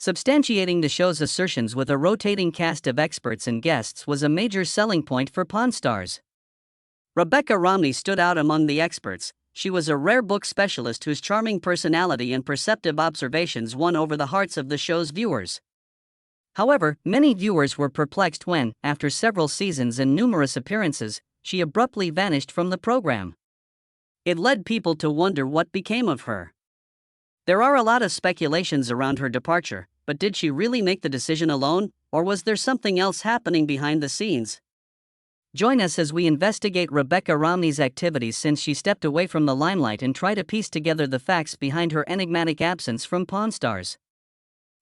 Substantiating the show's assertions with a rotating cast of experts and guests was a major selling point for Pawn Stars. Rebecca Romney stood out among the experts. She was a rare book specialist whose charming personality and perceptive observations won over the hearts of the show's viewers. However, many viewers were perplexed when, after several seasons and numerous appearances, she abruptly vanished from the program. It led people to wonder what became of her. There are a lot of speculations around her departure, but did she really make the decision alone, or was there something else happening behind the scenes? Join us as we investigate Rebecca Romney's activities since she stepped away from the limelight and try to piece together the facts behind her enigmatic absence from Pawn Stars.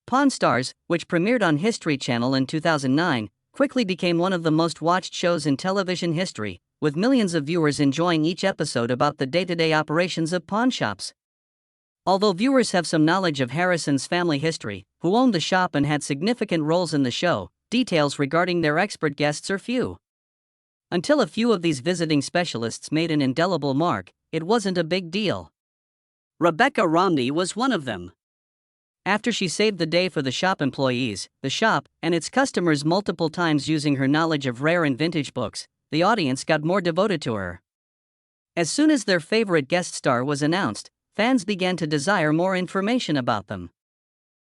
Pawn Stars, which premiered on History Channel in 2009, quickly became one of the most watched shows in television history, with millions of viewers enjoying each episode about the day-to-day operations of pawn shops. Although viewers have some knowledge of Harrison's family history, who owned the shop and had significant roles in the show, details regarding their expert guests are few. Until a few of these visiting specialists made an indelible mark, it wasn't a big deal. Rebecca Romney was one of them. After she saved the day for the shop employees, the shop, and its customers multiple times using her knowledge of rare and vintage books, the audience got more devoted to her. As soon as their favorite guest star was announced, fans began to desire more information about them.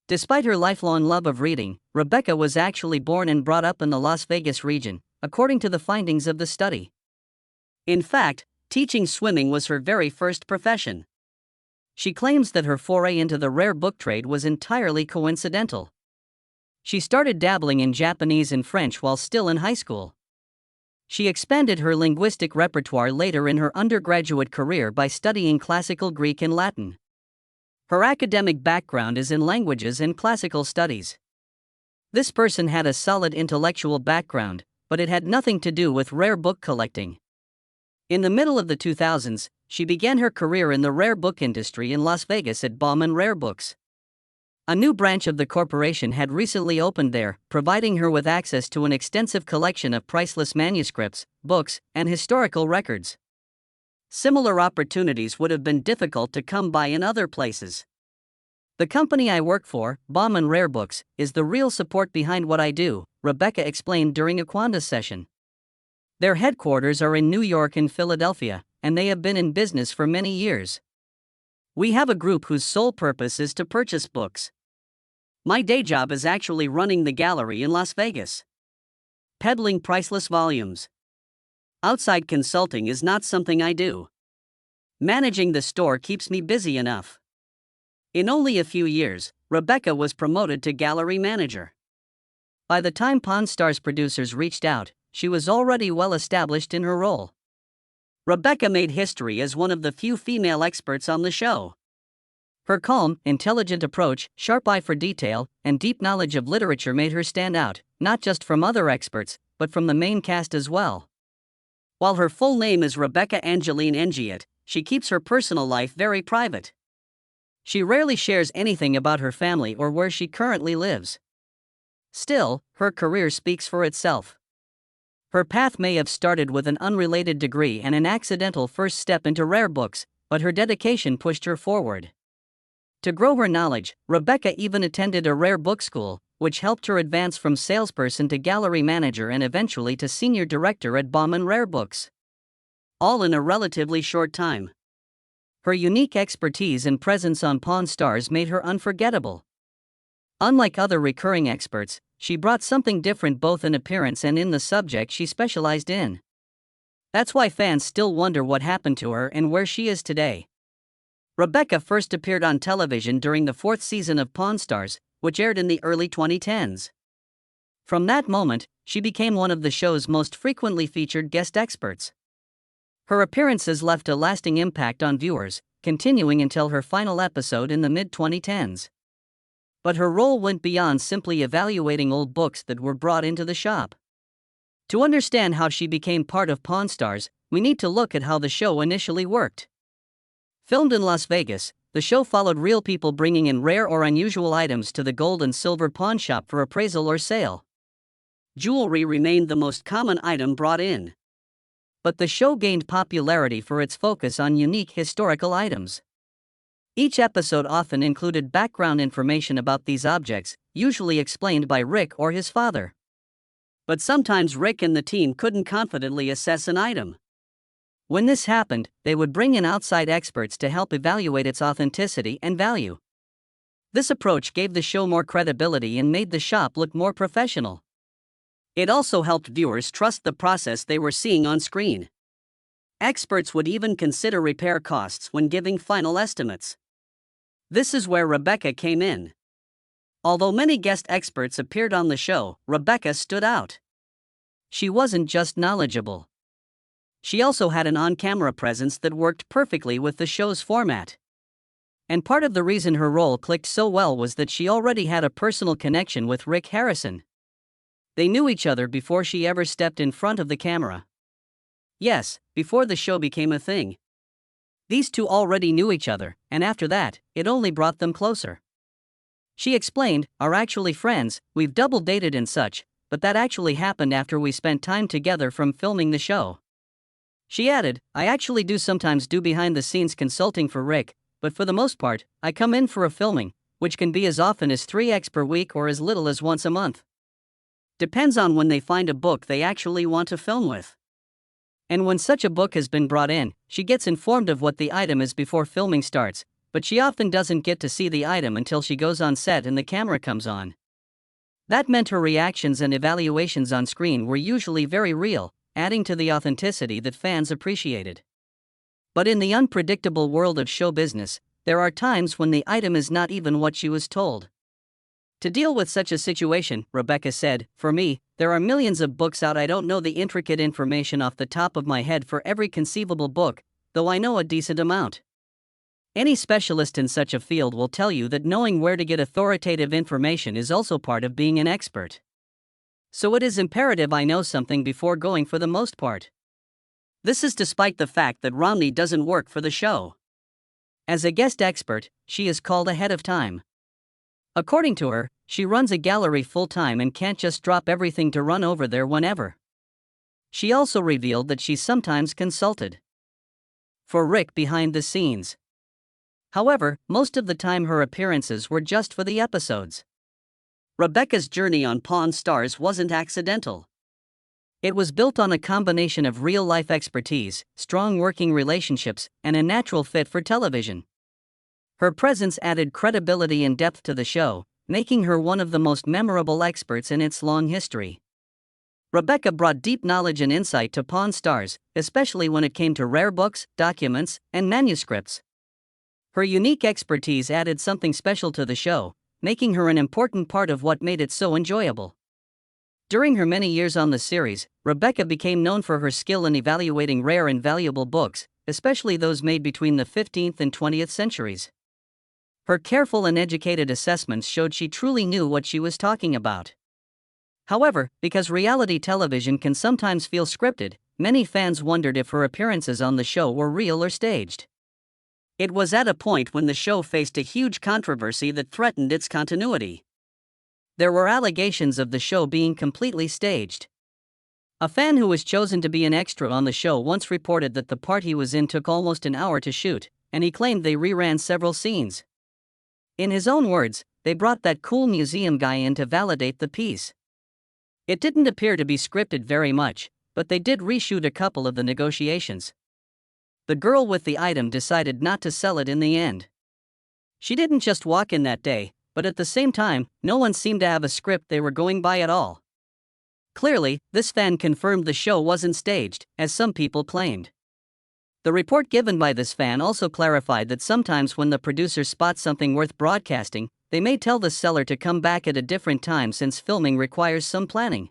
Despite her lifelong love of reading, Rebecca was actually born and brought up in the Las Vegas region, according to the findings of the study. In fact, teaching swimming was her very first profession. She claims that her foray into the rare book trade was entirely coincidental. She started dabbling in Japanese and French while still in high school. She expanded her linguistic repertoire later in her undergraduate career by studying classical Greek and Latin. Her academic background is in languages and classical studies. This person had a solid intellectual background, but it had nothing to do with rare book collecting. In the middle of the 2000s, she began her career in the rare book industry in Las Vegas at Bauman Rare Books. A new branch of the corporation had recently opened there, providing her with access to an extensive collection of priceless manuscripts, books, and historical records. Similar opportunities would have been difficult to come by in other places. The company I work for, Bauman Rare Books, is the real support behind what I do, Rebecca explained during a Qantas session. Their headquarters are in New York and Philadelphia, and they have been in business for many years. We have a group whose sole purpose is to purchase books. My day job is actually running the gallery in Las Vegas. Peddling priceless volumes. Outside consulting is not something I do. Managing the store keeps me busy enough. In only a few years, Rebecca was promoted to gallery manager. By the time Pawn Stars producers reached out, she was already well established in her role. Rebecca made history as one of the few female experts on the show. Her calm, intelligent approach, sharp eye for detail, and deep knowledge of literature made her stand out, not just from other experts, but from the main cast as well. While her full name is Rebecca Angeline Engiat, she keeps her personal life very private. She rarely shares anything about her family or where she currently lives. Still, her career speaks for itself. Her path may have started with an unrelated degree and an accidental first step into rare books, but her dedication pushed her forward. To grow her knowledge, Rebecca even attended a rare book school, which helped her advance from salesperson to gallery manager and eventually to senior director at Bauman Rare Books. All in a relatively short time. Her unique expertise and presence on Pawn Stars made her unforgettable. Unlike other recurring experts, she brought something different both in appearance and in the subject she specialized in. That's why fans still wonder what happened to her and where she is today. Rebecca first appeared on television during the 4th season of Pawn Stars, which aired in the early 2010s. From that moment, she became one of the show's most frequently featured guest experts. Her appearances left a lasting impact on viewers, continuing until her final episode in the mid-2010s. But her role went beyond simply evaluating old books that were brought into the shop. To understand how she became part of Pawn Stars, we need to look at how the show initially worked. Filmed in Las Vegas, the show followed real people bringing in rare or unusual items to the gold and silver pawn shop for appraisal or sale. Jewelry remained the most common item brought in. But the show gained popularity for its focus on unique historical items. Each episode often included background information about these objects, usually explained by Rick or his father. But sometimes Rick and the team couldn't confidently assess an item. When this happened, they would bring in outside experts to help evaluate its authenticity and value. This approach gave the show more credibility and made the shop look more professional. It also helped viewers trust the process they were seeing on screen. Experts would even consider repair costs when giving final estimates. This is where Rebecca came in. Although many guest experts appeared on the show, Rebecca stood out. She wasn't just knowledgeable. She also had an on-camera presence that worked perfectly with the show's format. And part of the reason her role clicked so well was that she already had a personal connection with Rick Harrison. They knew each other before she ever stepped in front of the camera. Yes, before the show became a thing. These two already knew each other, and after that, it only brought them closer. She explained, "Are actually friends, we've double dated and such, but that actually happened after we spent time together from filming the show." She added, "I actually do sometimes do behind-the-scenes consulting for Rick, but for the most part, I come in for a filming, which can be as often as 3x per week or as little as once a month. Depends on when they find a book they actually want to film with. And when such a book has been brought in, she gets informed of what the item is before filming starts, but she often doesn't get to see the item until she goes on set and the camera comes on." That meant her reactions and evaluations on screen were usually very real, adding to the authenticity that fans appreciated. But in the unpredictable world of show business, there are times when the item is not even what she was told. To deal with such a situation, Rebecca said, "For me, there are millions of books out. I don't know the intricate information off the top of my head for every conceivable book, though I know a decent amount. Any specialist in such a field will tell you that knowing where to get authoritative information is also part of being an expert. So it is imperative I know something before going for the most part." This is despite the fact that Romney doesn't work for the show. As a guest expert, she is called ahead of time. According to her, she runs a gallery full-time and can't just drop everything to run over there whenever. She also revealed that she's sometimes consulted for Rick behind the scenes. However, most of the time her appearances were just for the episodes. Rebecca's journey on Pawn Stars wasn't accidental. It was built on a combination of real-life expertise, strong working relationships, and a natural fit for television. Her presence added credibility and depth to the show, making her one of the most memorable experts in its long history. Rebecca brought deep knowledge and insight to Pawn Stars, especially when it came to rare books, documents, and manuscripts. Her unique expertise added something special to the show, making her an important part of what made it so enjoyable. During her many years on the series, Rebecca became known for her skill in evaluating rare and valuable books, especially those made between the 15th and 20th centuries. Her careful and educated assessments showed she truly knew what she was talking about. However, because reality television can sometimes feel scripted, many fans wondered if her appearances on the show were real or staged. It was at a point when the show faced a huge controversy that threatened its continuity. There were allegations of the show being completely staged. A fan who was chosen to be an extra on the show once reported that the part he was in took almost an hour to shoot, and he claimed they reran several scenes. In his own words, they brought that cool museum guy in to validate the piece. It didn't appear to be scripted very much, but they did reshoot a couple of the negotiations. The girl with the item decided not to sell it in the end. She didn't just walk in that day, but at the same time, no one seemed to have a script they were going by at all. Clearly, this fan confirmed the show wasn't staged, as some people claimed. The report given by this fan also clarified that sometimes when the producer spots something worth broadcasting, they may tell the seller to come back at a different time since filming requires some planning.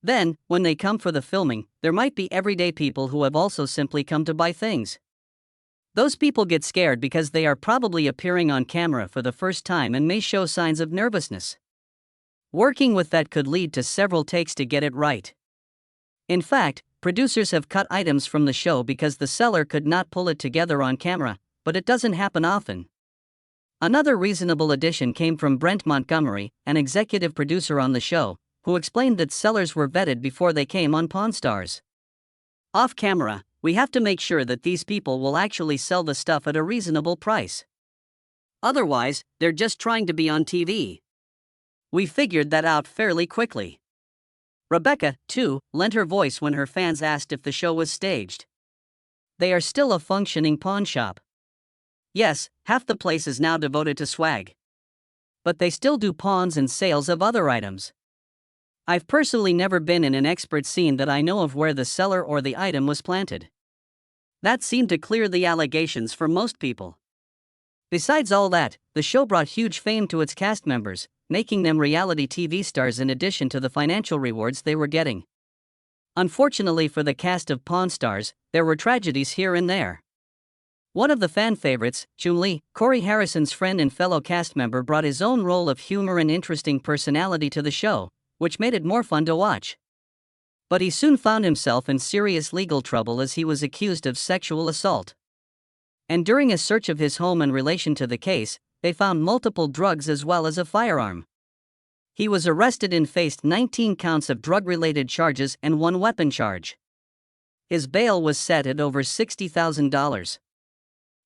Then, when they come for the filming, there might be everyday people who have also simply come to buy things. Those people get scared because they are probably appearing on camera for the first time and may show signs of nervousness. Working with that could lead to several takes to get it right. In fact, producers have cut items from the show because the seller could not pull it together on camera, but it doesn't happen often. Another reasonable addition came from Brent Montgomery, an executive producer on the show, who explained that sellers were vetted before they came on Pawn Stars. Off camera, we have to make sure that these people will actually sell the stuff at a reasonable price. Otherwise, they're just trying to be on TV. We figured that out fairly quickly. Rebecca, too, lent her voice when her fans asked if the show was staged. They are still a functioning pawn shop. Yes, half the place is now devoted to swag. But they still do pawns and sales of other items. I've personally never been in an expert scene that I know of where the seller or the item was planted. That seemed to clear the allegations for most people. Besides all that, the show brought huge fame to its cast members, making them reality TV stars in addition to the financial rewards they were getting. Unfortunately for the cast of Pawn Stars, there were tragedies here and there. One of the fan favorites, Chun-Li, Corey Harrison's friend and fellow cast member, brought his own role of humor and interesting personality to the show, which made it more fun to watch. But he soon found himself in serious legal trouble as he was accused of sexual assault. And during a search of his home in relation to the case, they found multiple drugs as well as a firearm. He was arrested and faced 19 counts of drug-related charges and one weapon charge. His bail was set at over $60,000.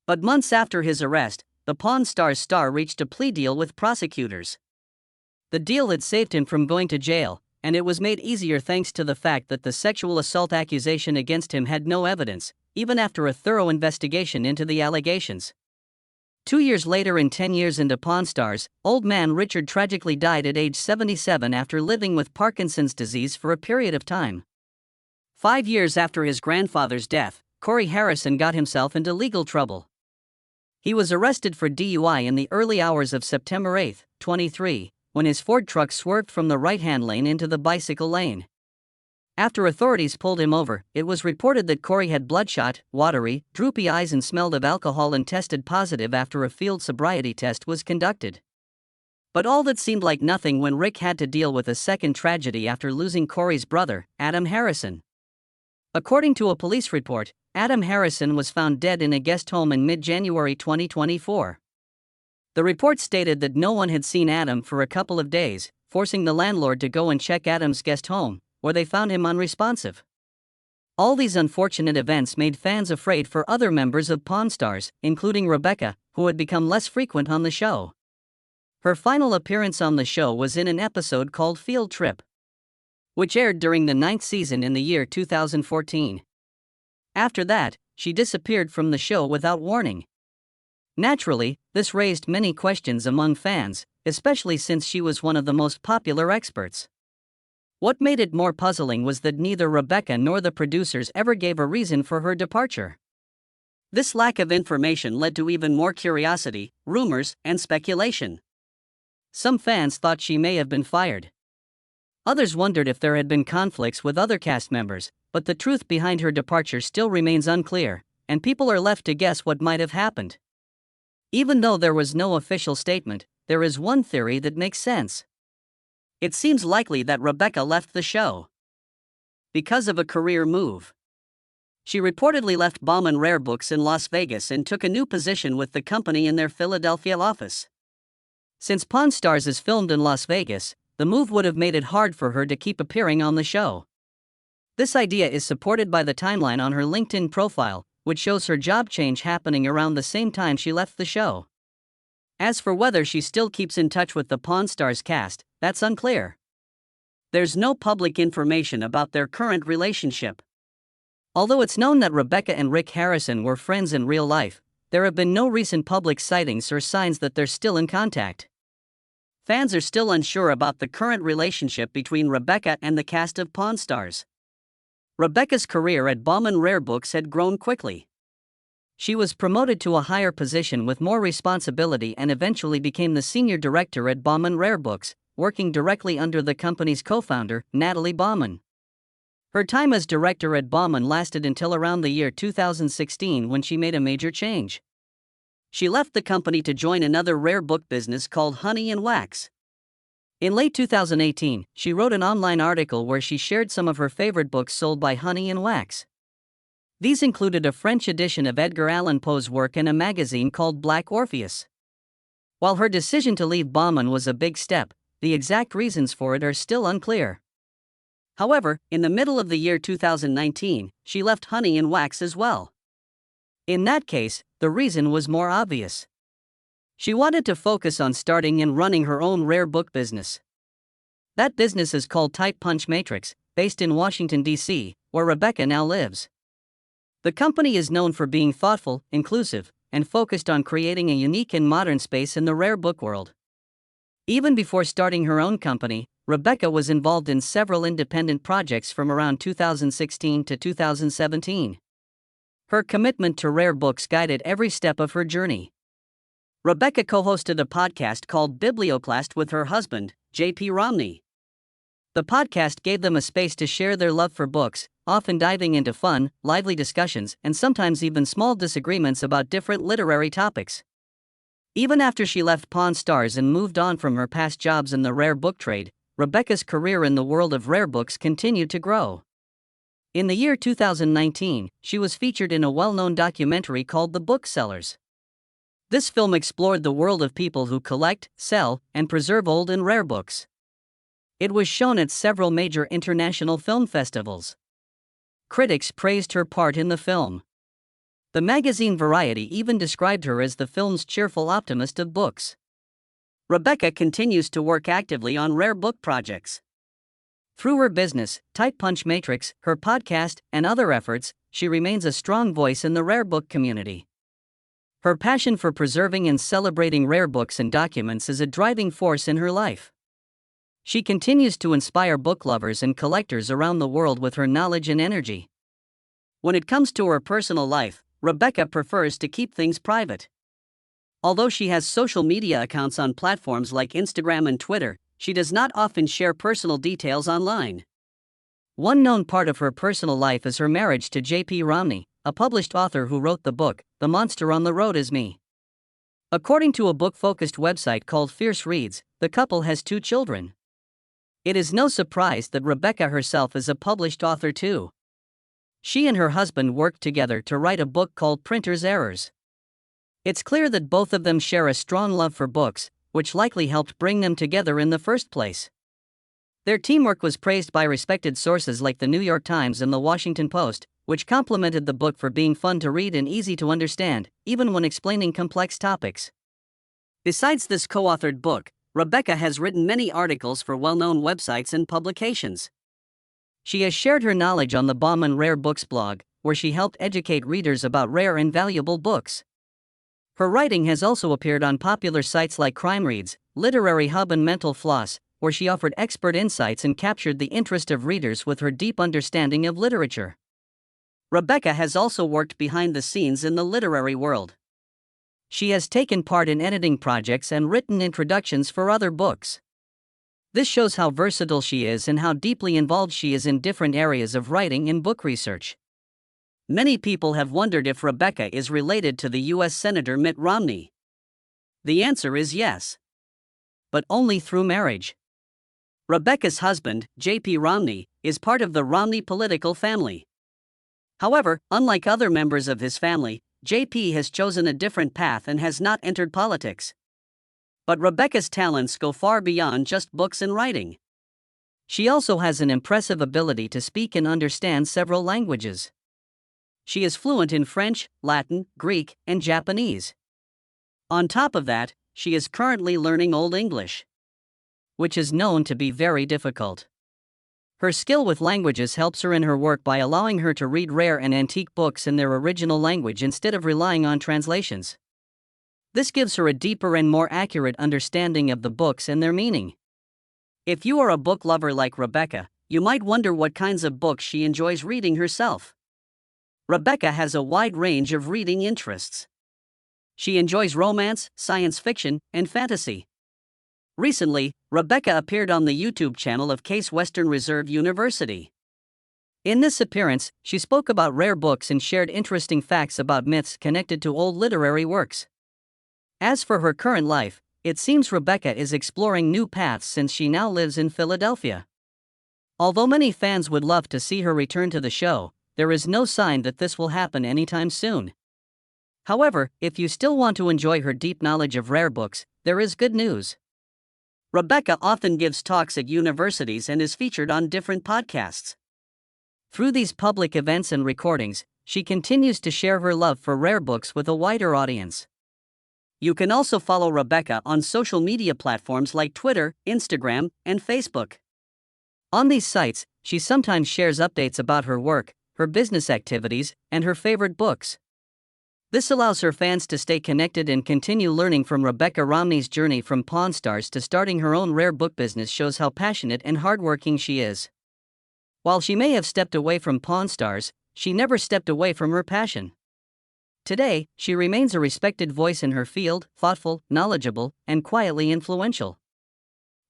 But months after his arrest, the Pawn Stars star reached a plea deal with prosecutors. The deal had saved him from going to jail, and it was made easier thanks to the fact that the sexual assault accusation against him had no evidence, even after a thorough investigation into the allegations. 2 years later and 10 years into Pawn Stars, old man Richard tragically died at age 77 after living with Parkinson's disease for a period of time. 5 years after his grandfather's death, Corey Harrison got himself into legal trouble. He was arrested for DUI in the early hours of September 8, 23, when his Ford truck swerved from the right-hand lane into the bicycle lane. After authorities pulled him over, it was reported that Corey had bloodshot, watery, droopy eyes and smelled of alcohol and tested positive after a field sobriety test was conducted. But all that seemed like nothing when Rick had to deal with a second tragedy after losing Corey's brother, Adam Harrison. According to a police report, Adam Harrison was found dead in a guest home in mid-January 2024. The report stated that no one had seen Adam for a couple of days, forcing the landlord to go and check Adam's guest home, where they found him unresponsive. All these unfortunate events made fans afraid for other members of Pawn Stars, including Rebecca, who had become less frequent on the show. Her final appearance on the show was in an episode called Field Trip, which aired during the 9th season in the year 2014. After that, she disappeared from the show without warning. Naturally, this raised many questions among fans, especially since she was one of the most popular experts. What made it more puzzling was that neither Rebecca nor the producers ever gave a reason for her departure. This lack of information led to even more curiosity, rumors, and speculation. Some fans thought she may have been fired. Others wondered if there had been conflicts with other cast members, but the truth behind her departure still remains unclear, and people are left to guess what might have happened. Even though there was no official statement, there is one theory that makes sense. It seems likely that Rebecca left the show because of a career move. She reportedly left Bauman Rare Books in Las Vegas and took a new position with the company in their Philadelphia office. Since Pawn Stars is filmed in Las Vegas, the move would have made it hard for her to keep appearing on the show. This idea is supported by the timeline on her LinkedIn profile, which shows her job change happening around the same time she left the show. As for whether she still keeps in touch with the Pawn Stars cast, that's unclear. There's no public information about their current relationship. Although it's known that Rebecca and Rick Harrison were friends in real life, there have been no recent public sightings or signs that they're still in contact. Fans are still unsure about the current relationship between Rebecca and the cast of Pawn Stars. Rebecca's career at Bauman Rare Books had grown quickly. She was promoted to a higher position with more responsibility and eventually became the senior director at Bauman Rare Books, working directly under the company's co-founder, Natalie Bauman. Her time as director at Bauman lasted until around the year 2016 when she made a major change. She left the company to join another rare book business called Honey and Wax. In late 2018, she wrote an online article where she shared some of her favorite books sold by Honey and Wax. These included a French edition of Edgar Allan Poe's work and a magazine called Black Orpheus. While her decision to leave Bauman was a big step, the exact reasons for it are still unclear. However, in the middle of the year 2019, she left Honey and Wax as well. In that case, the reason was more obvious. She wanted to focus on starting and running her own rare book business. That business is called Type Punch Matrix, based in Washington, D.C., where Rebecca now lives. The company is known for being thoughtful, inclusive, and focused on creating a unique and modern space in the rare book world. Even before starting her own company, Rebecca was involved in several independent projects from around 2016 to 2017. Her commitment to rare books guided every step of her journey. Rebecca co-hosted a podcast called Biblioclast with her husband, J.P. Romney. The podcast gave them a space to share their love for books, often diving into fun, lively discussions and sometimes even small disagreements about different literary topics. Even after she left Pawn Stars and moved on from her past jobs in the rare book trade, Rebecca's career in the world of rare books continued to grow. In the year 2019, she was featured in a well-known documentary called The Booksellers. This film explored the world of people who collect, sell, and preserve old and rare books. It was shown at several major international film festivals. Critics praised her part in the film. The magazine Variety even described her as the film's cheerful optimist of books. Rebecca continues to work actively on rare book projects. Through her business, Type Punch Matrix, her podcast, and other efforts, she remains a strong voice in the rare book community. Her passion for preserving and celebrating rare books and documents is a driving force in her life. She continues to inspire book lovers and collectors around the world with her knowledge and energy. When it comes to her personal life, Rebecca prefers to keep things private. Although she has social media accounts on platforms like Instagram and Twitter, she does not often share personal details online. One known part of her personal life is her marriage to J.P. Romney, a published author who wrote the book, The Monster on the Road Is Me. According to a book-focused website called Fierce Reads, the couple has 2 children. It is no surprise that Rebecca herself is a published author too. She and her husband worked together to write a book called Printer's Errors. It's clear that both of them share a strong love for books, which likely helped bring them together in the first place. Their teamwork was praised by respected sources like the New York Times and the Washington Post, which complimented the book for being fun to read and easy to understand, even when explaining complex topics. Besides this co-authored book, Rebecca has written many articles for well-known websites and publications. She has shared her knowledge on the Bauman Rare Books blog, where she helped educate readers about rare and valuable books. Her writing has also appeared on popular sites like Crime Reads, Literary Hub and Mental Floss, where she offered expert insights and captured the interest of readers with her deep understanding of literature. Rebecca has also worked behind the scenes in the literary world. She has taken part in editing projects and written introductions for other books. This shows how versatile she is and how deeply involved she is in different areas of writing and book research. Many people have wondered if Rebecca is related to the U.S. Senator Mitt Romney. The answer is yes. But only through marriage. Rebecca's husband, J.P. Romney, is part of the Romney political family. However, unlike other members of his family, J.P. has chosen a different path and has not entered politics. But Rebecca's talents go far beyond just books and writing. She also has an impressive ability to speak and understand several languages. She is fluent in French, Latin, Greek, and Japanese. On top of that, she is currently learning Old English, which is known to be very difficult. Her skill with languages helps her in her work by allowing her to read rare and antique books in their original language instead of relying on translations. This gives her a deeper and more accurate understanding of the books and their meaning. If you are a book lover like Rebecca, you might wonder what kinds of books she enjoys reading herself. Rebecca has a wide range of reading interests. She enjoys romance, science fiction, and fantasy. Recently, Rebecca appeared on the YouTube channel of Case Western Reserve University. In this appearance, she spoke about rare books and shared interesting facts about myths connected to old literary works. As for her current life, it seems Rebecca is exploring new paths since she now lives in Philadelphia. Although many fans would love to see her return to the show, there is no sign that this will happen anytime soon. However, if you still want to enjoy her deep knowledge of rare books, there is good news. Rebecca often gives talks at universities and is featured on different podcasts. Through these public events and recordings, she continues to share her love for rare books with a wider audience. You can also follow Rebecca on social media platforms like Twitter, Instagram, and Facebook. On these sites, she sometimes shares updates about her work, her business activities, and her favorite books. This allows her fans to stay connected and continue learning from Rebecca Romney's journey from Pawn Stars to starting her own rare book business shows how passionate and hardworking she is. While she may have stepped away from Pawn Stars, she never stepped away from her passion. Today, she remains a respected voice in her field, thoughtful, knowledgeable, and quietly influential.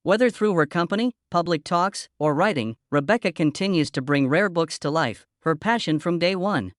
Whether through her company, public talks, or writing, Rebecca continues to bring rare books to life, her passion from day one.